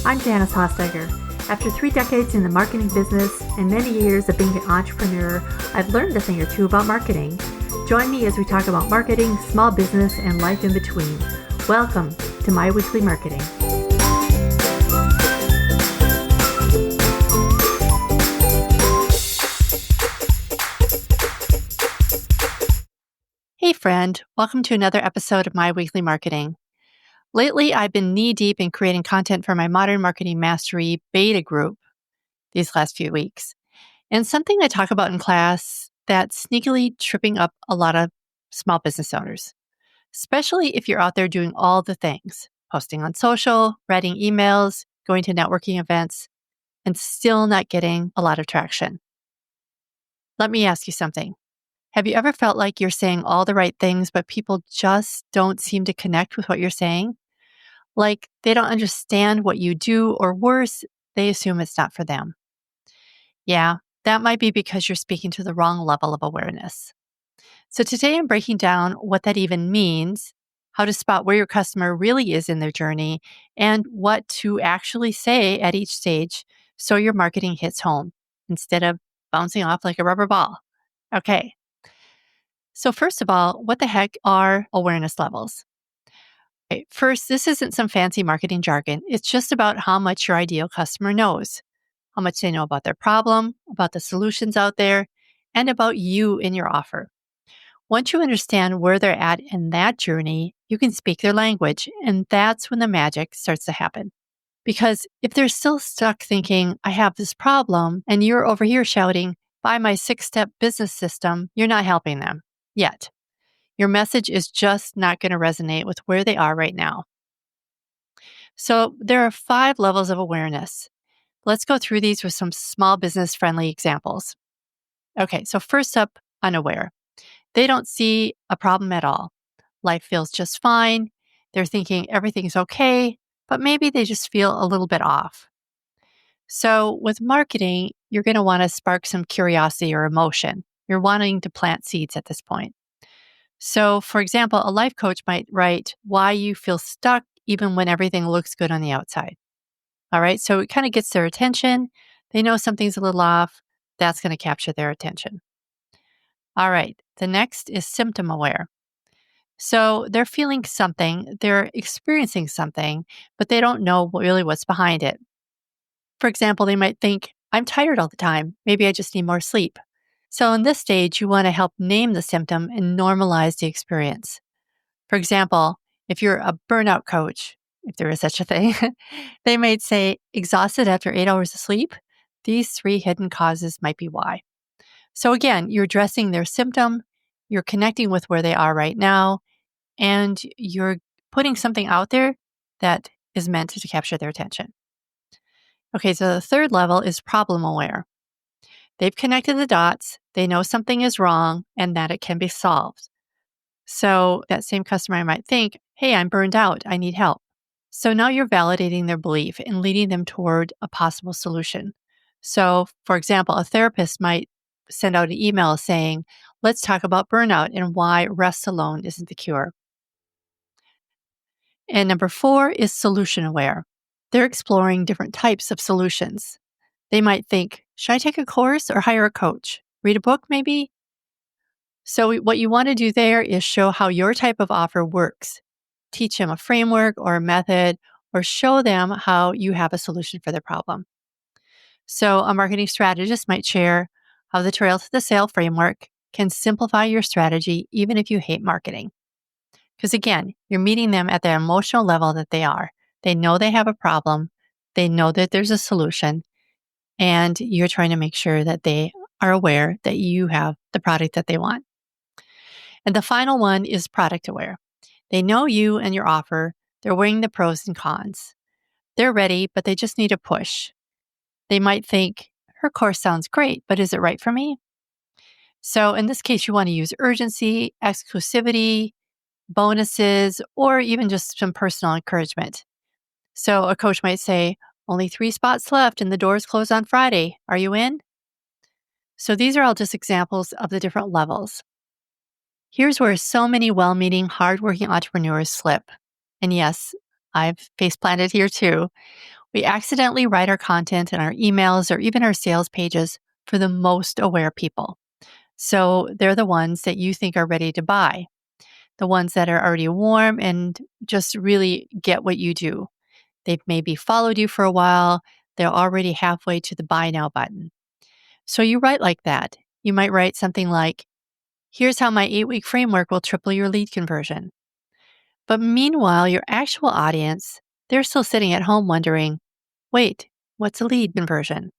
I'm Janice Hostegger. After 3 decades in the marketing business and many years of being an entrepreneur, I've learned a thing or two about marketing. Join me as we talk about marketing, small business, and life in between. Welcome to My Weekly Marketing. Hey friend, welcome to another episode of My Weekly Marketing. Lately, I've been knee-deep in creating content for my Modern Marketing Mastery beta group these last few weeks. And something I talk about in class that's sneakily tripping up a lot of small business owners, especially if you're out there doing all the things, posting on social, writing emails, going to networking events, and still not getting a lot of traction. Let me ask you something. Have you ever felt like you're saying all the right things, but people just don't seem to connect with what you're saying? Like they don't understand what you do, or worse, they assume it's not for them. Yeah, that might be because you're speaking to the wrong level of awareness. So today I'm breaking down what that even means, how to spot where your customer really is in their journey, and what to actually say at each stage so your marketing hits home instead of bouncing off like a rubber ball. Okay. So first of all, what the heck are awareness levels? Okay, first, this isn't some fancy marketing jargon. It's just about how much your ideal customer knows, how much they know about their problem, about the solutions out there, and about you and your offer. Once you understand where they're at in that journey, you can speak their language, and that's when the magic starts to happen. Because if they're still stuck thinking, I have this problem, and you're over here shouting, buy my 6-step business system, you're not helping them yet. Your message is just not going to resonate with where they are right now. So there are 5 levels of awareness. Let's go through these with some small business friendly examples. Okay, so first up, unaware. They don't see a problem at all. Life feels just fine. They're thinking everything's okay, but maybe they just feel a little bit off. So with marketing, you're going to want to spark some curiosity or emotion. You're wanting to plant seeds at this point. So, for example, a life coach might write why you feel stuck even when everything looks good on the outside. All right, so it kind of gets their attention. They know something's a little off. That's going to capture their attention. All right, the next is symptom aware. So they're feeling something, they're experiencing something, but they don't know really what's behind it. For example, they might think, I'm tired all the time. Maybe I just need more sleep. So in this stage, you want to help name the symptom and normalize the experience. For example, if you're a burnout coach, if there is such a thing, they might say, exhausted after 8 hours of sleep. These 3 hidden causes might be why. So again, you're addressing their symptom, you're connecting with where they are right now, and you're putting something out there that is meant to capture their attention. Okay, so the third level is problem aware. They've connected the dots, they know something is wrong and that it can be solved. So that same customer might think, hey, I'm burned out, I need help. So now you're validating their belief and leading them toward a possible solution. So, for example, a therapist might send out an email saying, let's talk about burnout and why rest alone isn't the cure. And number 4 is solution aware. They're exploring different types of solutions. They might think, should I take a course or hire a coach? Read a book, maybe? So what you want to do there is show how your type of offer works. Teach them a framework or a method, or show them how you have a solution for their problem. So a marketing strategist might share how the Trail to the Sale framework can simplify your strategy even if you hate marketing. Because again, you're meeting them at the emotional level that they are. They know they have a problem. They know that there's a solution. And you're trying to make sure that they are aware that you have the product that they want. And the final one is product aware. They know you and your offer. They're weighing the pros and cons. They're ready, but they just need a push. They might think, her course sounds great, but is it right for me? So in this case, you want to use urgency, exclusivity, bonuses, or even just some personal encouragement. So a coach might say, only 3 spots left and the doors close on Friday. Are you in? So these are all just examples of the different levels. Here's where so many well-meaning, hardworking entrepreneurs slip. And yes, I've face planted here too. We accidentally write our content in our emails or even our sales pages for the most aware people. So they're the ones that you think are ready to buy, the ones that are already warm and just really get what you do. They've maybe followed you for a while. They're already halfway to the buy now button. So you write like that. You might write something like, here's how my 8-week framework will triple your lead conversion. But meanwhile, your actual audience, they're still sitting at home wondering, wait, what's a lead conversion?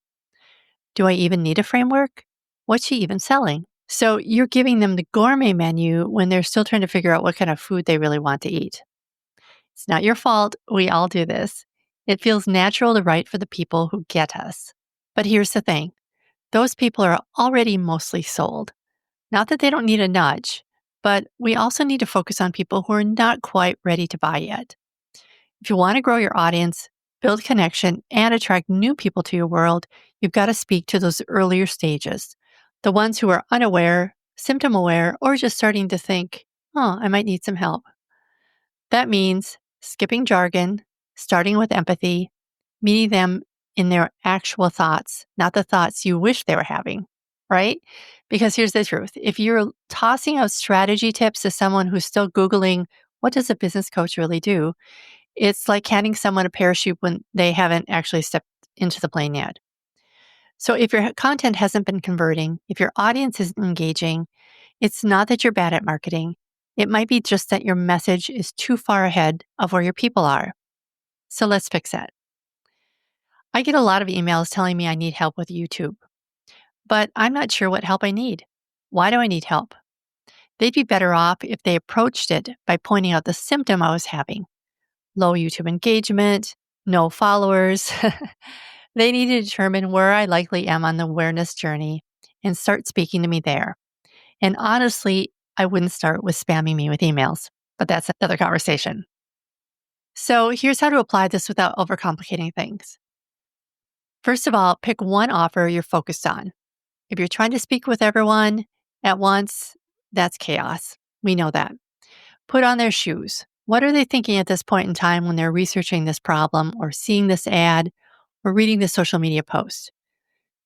Do I even need a framework? What's she even selling? So you're giving them the gourmet menu when they're still trying to figure out what kind of food they really want to eat. It's not your fault. We all do this. It feels natural to write for the people who get us. But here's the thing. Those people are already mostly sold. Not that they don't need a nudge, but we also need to focus on people who are not quite ready to buy yet. If you want to grow your audience, build connection, and attract new people to your world, you've got to speak to those earlier stages. The ones who are unaware, symptom aware, or just starting to think, oh, I might need some help. That means skipping jargon, starting with empathy, meeting them in their actual thoughts, not the thoughts you wish they were having, right? Because here's the truth. If you're tossing out strategy tips to someone who's still Googling, what does a business coach really do? It's like handing someone a parachute when they haven't actually stepped into the plane yet. So if your content hasn't been converting, if your audience isn't engaging, it's not that you're bad at marketing. It might be just that your message is too far ahead of where your people are. So let's fix that. I get a lot of emails telling me I need help with YouTube, but I'm not sure what help I need. Why do I need help? They'd be better off if they approached it by pointing out the symptom I was having: low YouTube engagement, no followers. They need to determine where I likely am on the awareness journey and start speaking to me there. And honestly, I wouldn't start with spamming me with emails, but that's another conversation. So here's how to apply this without overcomplicating things. First of all, pick one offer you're focused on. If you're trying to speak with everyone at once, that's chaos. We know that. Put on their shoes. What are they thinking at this point in time when they're researching this problem or seeing this ad or reading this social media post?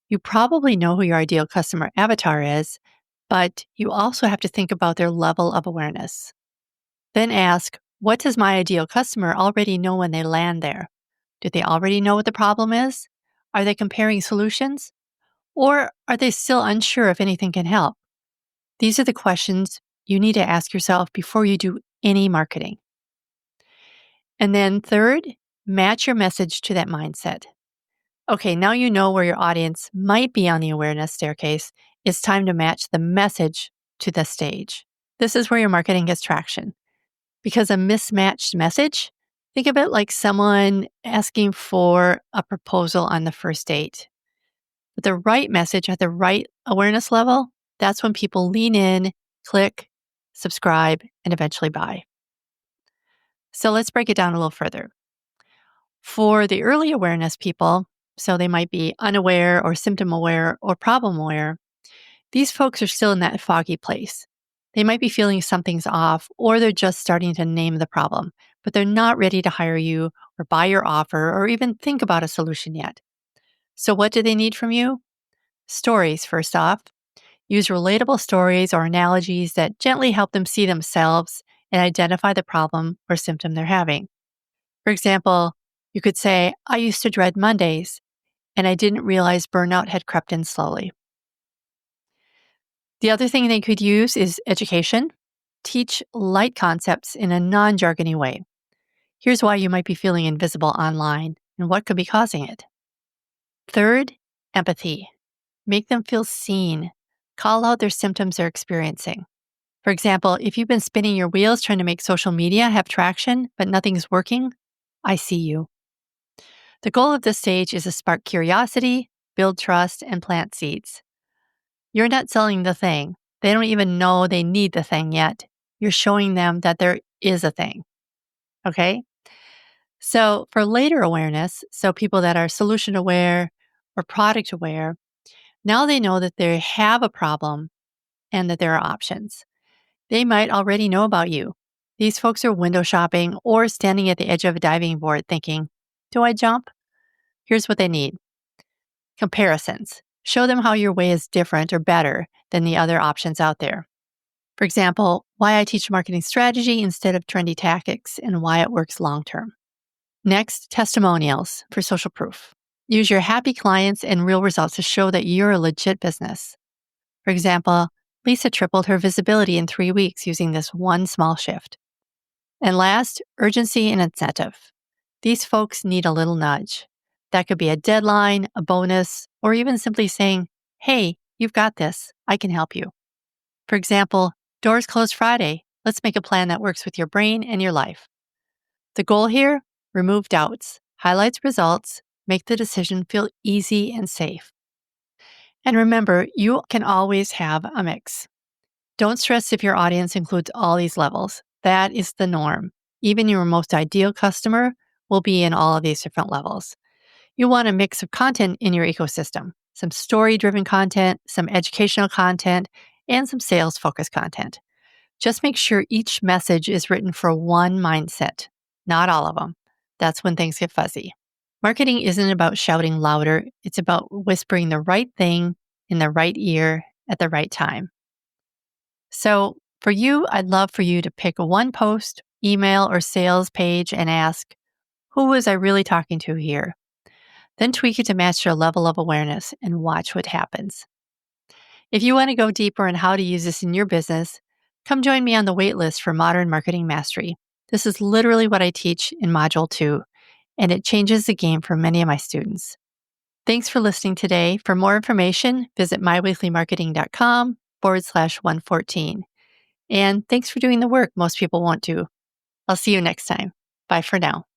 You probably know who your ideal customer avatar is, but you also have to think about their level of awareness. Then ask, what does my ideal customer already know when they land there? Do they already know what the problem is? Are they comparing solutions? Or are they still unsure if anything can help? These are the questions you need to ask yourself before you do any marketing. And then third, match your message to that mindset. Okay, now you know where your audience might be on the awareness staircase. It's time to match the message to the stage. This is where your marketing gets traction. Because a mismatched message, think of it like someone asking for a proposal on the first date. With the right message at the right awareness level, that's when people lean in, click, subscribe, and eventually buy. So let's break it down a little further. For the early awareness people, so they might be unaware or symptom aware or problem aware, these folks are still in that foggy place. They might be feeling something's off or they're just starting to name the problem, but they're not ready to hire you or buy your offer or even think about a solution yet. So what do they need from you? Stories, first off. Use relatable stories or analogies that gently help them see themselves and identify the problem or symptom they're having. For example, you could say, I used to dread Mondays, and I didn't realize burnout had crept in slowly. The other thing they could use is education. Teach light concepts in a non jargony way. Here's why you might be feeling invisible online and what could be causing it. Third, empathy. Make them feel seen. Call out their symptoms they're experiencing. For example, if you've been spinning your wheels trying to make social media have traction, but nothing's working, I see you. The goal of this stage is to spark curiosity, build trust, and plant seeds. You're not selling the thing. They don't even know they need the thing yet. You're showing them that there is a thing. Okay? So for later awareness, so people that are solution aware or product aware, now they know that they have a problem and that there are options. They might already know about you. These folks are window shopping or standing at the edge of a diving board thinking, do I jump? Here's what they need: comparisons. Show them how your way is different or better than the other options out there. For example, why I teach marketing strategy instead of trendy tactics and why it works long term. Next, testimonials for social proof. Use your happy clients and real results to show that you're a legit business. For example, Lisa tripled her visibility in 3 weeks using this one small shift. And last, urgency and incentive. These folks need a little nudge. That could be a deadline, a bonus, or even simply saying, "Hey, you've got this. I can help you." For example, doors close Friday. Let's make a plan that works with your brain and your life. The goal here: remove doubts, highlights results, make the decision feel easy and safe. And remember, you can always have a mix. Don't stress if your audience includes all these levels. That is the norm. Even your most ideal customer will be in all of these different levels. You want a mix of content in your ecosystem: some story-driven content, some educational content, and some sales-focused content. Just make sure each message is written for one mindset, not all of them. That's when things get fuzzy. Marketing isn't about shouting louder. It's about whispering the right thing in the right ear at the right time. So for you, I'd love for you to pick one post, email, or sales page and ask, who was I really talking to here? Then tweak it to match your level of awareness and watch what happens. If you want to go deeper on how to use this in your business, come join me on the waitlist for Modern Marketing Mastery. This is literally what I teach in Module 2, and it changes the game for many of my students. Thanks for listening today. For more information, visit myweeklymarketing.com/114. And thanks for doing the work most people won't do. I'll see you next time. Bye for now.